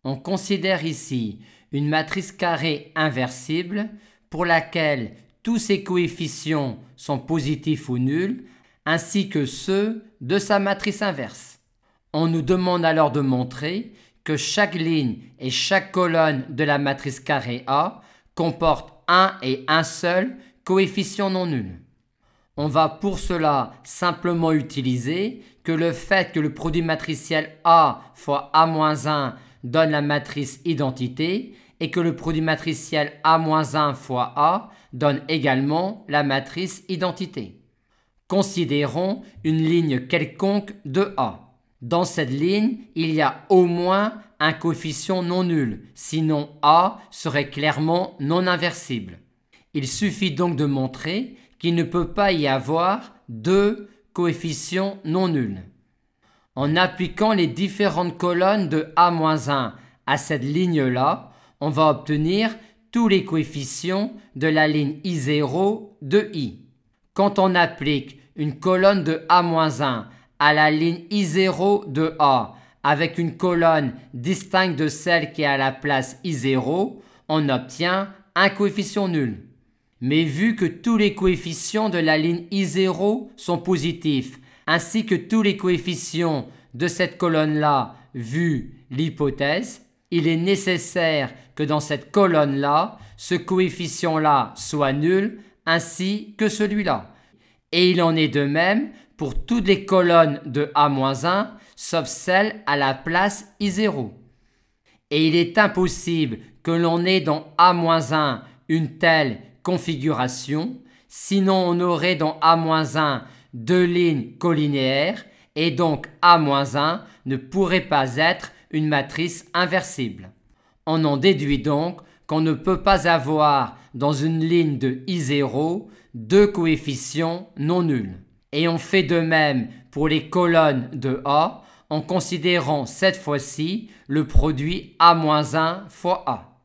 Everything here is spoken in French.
On considère ici une matrice carrée inversible pour laquelle tous ses coefficients sont positifs ou nuls, ainsi que ceux de sa matrice inverse. On nous demande alors de montrer que chaque ligne et chaque colonne de la matrice carrée A comporte un et un seul coefficient non nul. On va pour cela simplement utiliser que le fait que le produit matriciel A fois A-1 donne la matrice identité et que le produit matriciel A-1 fois A donne également la matrice identité. Considérons une ligne quelconque de A. Dans cette ligne, il y a au moins un coefficient non nul, sinon A serait clairement non inversible. Il suffit donc de montrer qu'il ne peut pas y avoir deux coefficients non nuls. En appliquant les différentes colonnes de A-1 à cette ligne-là, on va obtenir tous les coefficients de la ligne I0 de I. Quand on applique une colonne de A-1 à la ligne I0 de A avec une colonne distincte de celle qui est à la place I0, on obtient un coefficient nul. Mais vu que tous les coefficients de la ligne I0 sont positifs, ainsi que tous les coefficients de cette colonne-là, vu l'hypothèse, il est nécessaire que dans cette colonne-là, ce coefficient-là soit nul, ainsi que celui-là. Et il en est de même pour toutes les colonnes de A-1, sauf celle à la place I0. Et il est impossible que l'on ait dans A-1 une telle configuration, sinon on aurait dans A-1 deux lignes collinéaires et donc A-1 ne pourrait pas être une matrice inversible. On en déduit donc qu'on ne peut pas avoir dans une ligne de I0 deux coefficients non nuls. Et on fait de même pour les colonnes de A en considérant cette fois-ci le produit A-1 fois A.